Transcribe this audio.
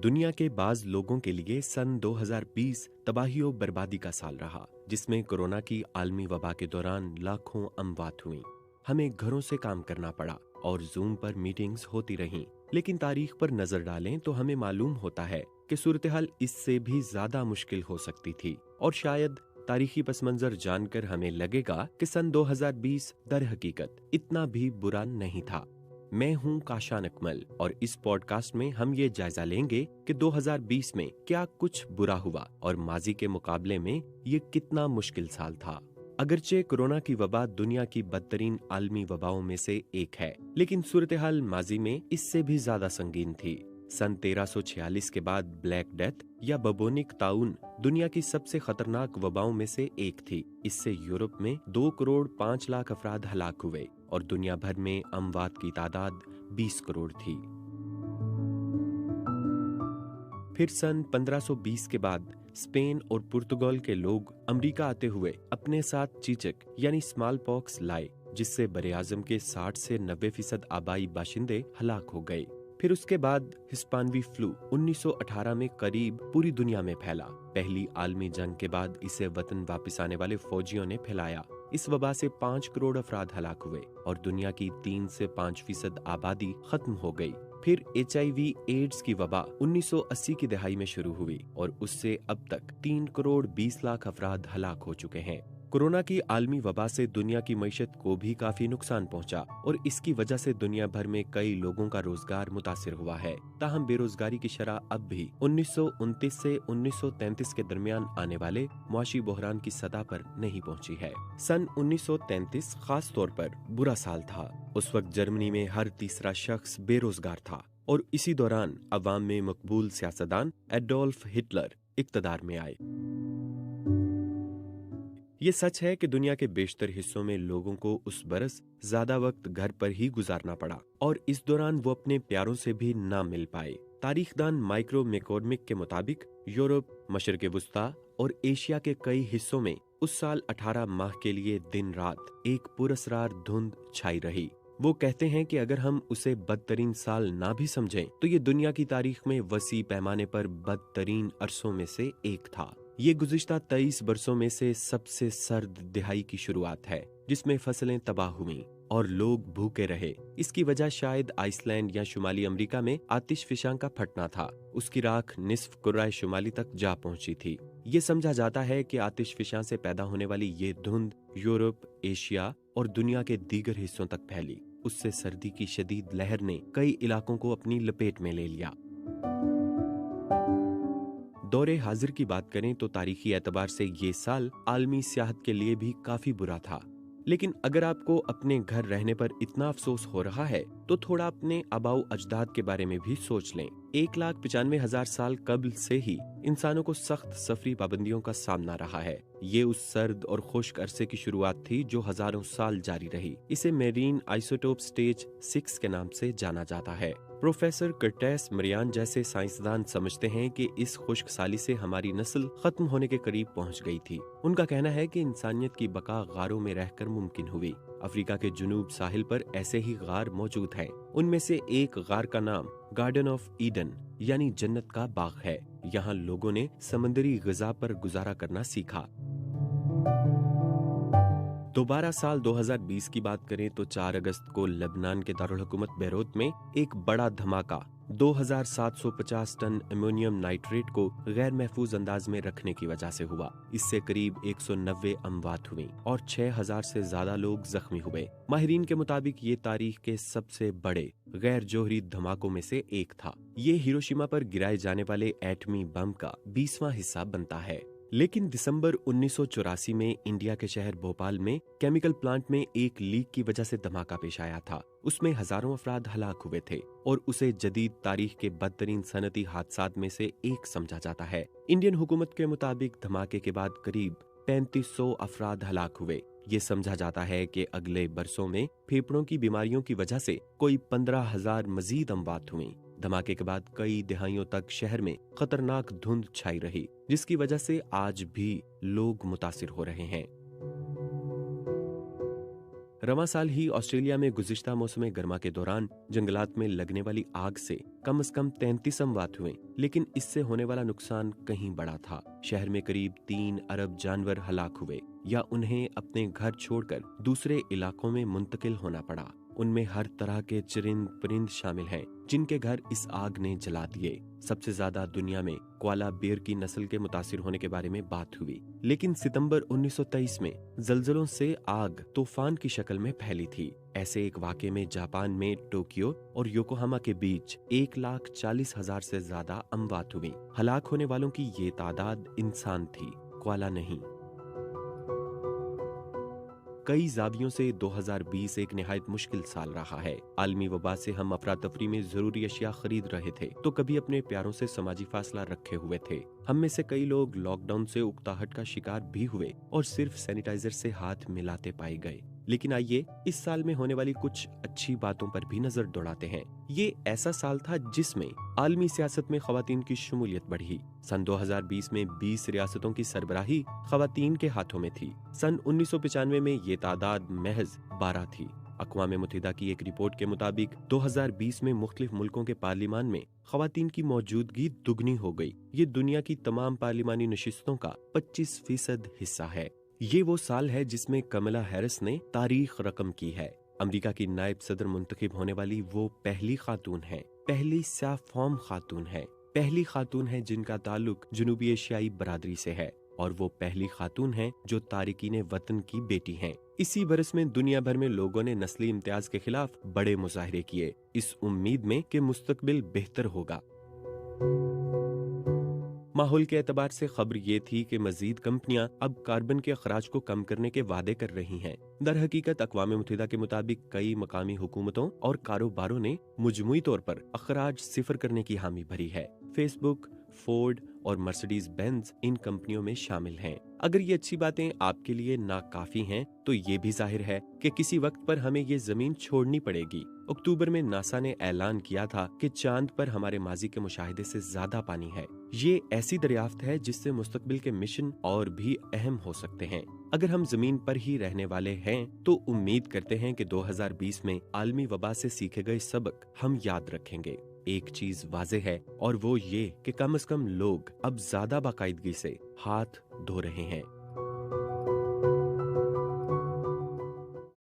दुनिया के बाज लोगों के लिए सन 2020 तबाही बर्बादी का साल रहा, जिसमें कोरोना की आलमी वबा के दौरान लाखों अमवात हुई। हमें घरों से काम करना पड़ा और जूम पर मीटिंग्स होती रहीं। लेकिन तारीख पर नजर डालें तो हमें मालूम होता है कि सूरत हाल इससे भी ज्यादा मुश्किल हो सकती थी। और शायद तारीखी पस मंजर जानकर हमें लगेगा कि सन 2020 दर हकीकत इतना भी बुरा नहीं था। मैं हूं काशान अकमल और इस पॉडकास्ट में हम ये जायजा लेंगे कि 2020 में क्या कुछ बुरा हुआ और माजी के मुकाबले में ये कितना मुश्किल साल था। अगरचे कोरोना की वबा दुनिया की बदतरीन आलमी वबाओं में से एक है, लेकिन सूरत हाल माजी में इससे भी ज्यादा संगीन थी। सन 1346 के बाद ब्लैक डेथ या बबोनिक ताउन दुनिया की सबसे खतरनाक वबाओं में से एक थी। इससे यूरोप में 2 करोड़ 5 लाख अफराद हलाक हुए और दुनिया भर में अमवात की तादाद 20 करोड़ थी। फिर सन 1520 के बाद स्पेन और पुर्तगाल के लोग अमेरिका आते हुए अपने साथ चीचक यानी स्मॉल पॉक्स लाए, जिससे बरे-आज़म के 60 से 90% आबाई बाशिंदे हलाक हो गए। फिर उसके बाद हिस्पानवी फ्लू 1918 में करीब पूरी दुनिया में फैला। पहली आलमी जंग के बाद इसे वतन वापस आने वाले फौजियों ने फैलाया। इस वबा से 5 करोड़ अफराद हलाक हुए और दुनिया की 3 से 5% आबादी खत्म हो गई। फिर HIV एड्स की वबा 1980 की दहाई में शुरू हुई और उससे अब तक 3 करोड़ 20 लाख अफराद हलाक हो चुके हैं। कोरोना की आलमी वबा से दुनिया की मईशत को भी काफी नुकसान पहुंचा और इसकी वजह से दुनिया भर में कई लोगों का रोजगार मुतासिर हुआ है। ताहम बेरोजगारी की शरह अब भी 1929 से 1933 के दरमियान आने वाले मुआशी बहरान की सतह पर नहीं पहुंची है। सन 1933 खास तौर पर बुरा साल था। उस वक्त जर्मनी में हर तीसरा शख्स बेरोजगार था और इसी दौरान अवाम में मकबूल सियासतदान एडोल्फ हिटलर इक्तदार में आए। ये सच है कि दुनिया के बेशतर हिस्सों में लोगों को उस बरस ज्यादा वक्त घर पर ही गुजारना पड़ा और इस दौरान वो अपने प्यारों से भी ना मिल पाए। तारीखदान माइक्रो मैकॉर्मिक के मुताबिक यूरोप, मशरिक़ वुस्ता और एशिया के कई हिस्सों में उस साल 18 माह के लिए दिन रात एक पुरअसरार धुंध छाई रही। वो कहते हैं कि अगर हम उसे बदतरीन साल ना भी समझें तो ये दुनिया की तारीख में वसी पैमाने पर बदतरीन अरसों में से एक था। ये गुज़िश्ता 23 बरसों में से सबसे सर्द दिहाई की शुरुआत है, जिसमें फसलें तबाह हुईं और लोग भूखे रहे। इसकी वजह शायद आइसलैंड या शुमाली अमेरिका में आतिशफिशां का फटना था। उसकी राख निस्फ कुर्राए शुमाली तक जा पहुंची थी। ये समझा जाता है कि आतिशफिशां से पैदा होने वाली ये धुंध यूरोप, एशिया और दुनिया के दीगर हिस्सों तक फैली। उससे सर्दी की शदीद लहर ने कई इलाकों को अपनी लपेट में ले लिया। दौरे हाजिर की बात करें तो तारीखी एतबार से ये साल आलमी सियाहत के लिए भी काफी बुरा था। लेकिन अगर आपको अपने घर रहने पर इतना अफसोस हो रहा है तो थोड़ा अपने आबाऊ अजदाद के बारे में भी सोच लें। 1,95,000 साल कबल से ही इंसानों को सख्त सफरी पाबंदियों का सामना रहा है। ये उस सर्द और खुश्क अरसे की शुरुआत थी जो हजारों साल जारी रही। इसे मेरीन आइसोटोप स्टेज 6 के नाम से जाना जाता है। प्रोफेसर कर्टेस मरियान जैसे साइंसदान समझते हैं कि इस खुश्क साली से हमारी नस्ल खत्म होने के करीब पहुंच गई थी। उनका कहना है कि इंसानियत की बका गारों में रहकर मुमकिन हुई। अफ्रीका के जुनूब साहिल पर ऐसे ही गार मौजूद हैं। उनमें से एक गार का नाम गार्डन ऑफ ईडन यानी जन्नत का बाग है। यहाँ लोगों ने समंदरी ग़िज़ा पर गुजारा करना सीखा। दोबारा साल 2020 की बात करें तो 4 अगस्त को लेबनान के दारुल हुकूमत बैरूत में एक बड़ा धमाका 2750 टन अमोनियम नाइट्रेट को गैर महफूज अंदाज में रखने की वजह से हुआ। इससे करीब 190 अमवात हुई और 6000 से ज्यादा लोग जख्मी हुए। माहिरीन के मुताबिक ये तारीख के सबसे बड़े गैर जोहरी धमाकों में से एक था। ये हिरोशिमा पर गिराए जाने वाले एटमी बम का 20वां हिस्सा बनता है। लेकिन दिसंबर 1984 में इंडिया के शहर भोपाल में केमिकल प्लांट में एक लीक की वजह से धमाका पेश आया था। उसमें हजारों अफराद हलाक हुए थे और उसे जदीद तारीख के बदतरीन सनती हादसात में से एक समझा जाता है। इंडियन हुकूमत के मुताबिक धमाके के बाद करीब 3500 अफराद हलाक हुए। ये समझा जाता है कि अगले बरसों में फेफड़ों की बीमारियों की वजह से कोई 15,000 मजीद अमवात हुई। धमाके के बाद कई दिहाइयों तक शहर में खतरनाक धुंध छाई रही, जिसकी वजह से आज भी लोग मुतासिर हो रहे हैं। रवां साल ही ऑस्ट्रेलिया में गुज़िश्ता मौसम गर्मा के दौरान जंगलात में लगने वाली आग से कम 33 अमवात हुए, लेकिन इससे होने वाला नुकसान कहीं बड़ा था। शहर में करीब 3 अरब जानवर हलाक हुए या उन्हें अपने घर छोड़कर दूसरे इलाकों में मुंतकिल होना पड़ा। उनमें हर तरह के चरिंद परिंद शामिल हैं, जिनके घर इस आग ने जला दिए। सबसे ज्यादा दुनिया में कोआला बेर की नस्ल के मुतासिर होने के बारे में बात हुई, लेकिन सितंबर 1923 में जलजलों से आग तूफान की शक्ल में फैली थी। ऐसे एक वाक़ये में जापान में टोक्यो और योकोहामा के बीच 1,40,000 से ज्यादा अमवात हुई। हलाक होने वालों की ये तादाद इंसान थी, कोआला नहीं। कई जावियों से 2020 एक निहायत मुश्किल साल रहा है। आलमी वबा से हम अफरा तफरी में जरूरी अशिया खरीद रहे थे तो कभी अपने प्यारों से समाजी फासला रखे हुए थे। हम में से कई लोग लॉकडाउन से उकताहट का शिकार भी हुए और सिर्फ सैनिटाइजर से हाथ मिलाते पाए गए। लेकिन आइए इस साल में होने वाली कुछ अच्छी बातों पर भी नजर दौड़ाते हैं। ये ऐसा साल था जिसमें आलमी सियासत में खवातीन की शमूलियत बढ़ी। सन 2020 में 20 रियासतों की सरबराही खवातीन के हाथों में थी। सन 1995 में ये तादाद महज 12 थी। अक़वाम मुत्तहिदा की एक रिपोर्ट के मुताबिक 2020 में मुख्तलिफ मुल्कों के पार्लिमान में खवातीन की मौजूदगी दुगनी हो गई। ये दुनिया की तमाम पार्लिमानी नशिस्तों का 25% हिस्सा है। ये वो साल है जिसमें कमला हैरिस ने तारीख रकम की है। अमेरिका की नायब सदर मुंतखब होने वाली वो पहली खातून है, पहली सैफॉर्म खातून है, पहली खातून है जिनका ताल्लुक जनूबी एशियाई बरादरी से है, और वो पहली खातून है जो तारिकीन वतन की बेटी हैं। इसी बरस में दुनिया भर में लोगों ने नस्ली इम्तियाज के खिलाफ बड़े मुजाहरे किए, इस उम्मीद में कि मुस्तकबिल बेहतर होगा। माहौल के एतबार से खबर ये थी कि मजीद कंपनियां अब कार्बन के अखराज को कम करने के वादे कर रही हैं। दर हकीकत अक़वाम मुत्तहिदा के मुताबिक कई मकामी हुकूमतों और कारोबारों ने मजमूई तौर पर अखराज सिफर करने की हामी भरी है। फेसबुक, फोर्ड और मर्सिडीज बेंज इन कंपनियों में शामिल हैं। अगर ये अच्छी बातें आपके लिए नाकाफी हैं, तो ये भी जाहिर है कि किसी वक्त पर हमें ये जमीन छोड़नी पड़ेगी। अक्टूबर में नासा ने ऐलान किया था कि चांद पर हमारे माजी के मुशाहिदे से ज्यादा पानी है। ये ऐसी दरियाफ्त है जिससे मुस्तकबिल के मिशन और भी अहम हो सकते हैं। अगर हम जमीन पर ही रहने वाले हैं तो उम्मीद करते हैं कि 2020 में आलमी वबा से सीखे गए सबक हम याद रखेंगे। एक चीज वाज़े है और वो ये कि कम से कम लोग अब ज्यादा बाकायदगी से हाथ धो रहे हैं।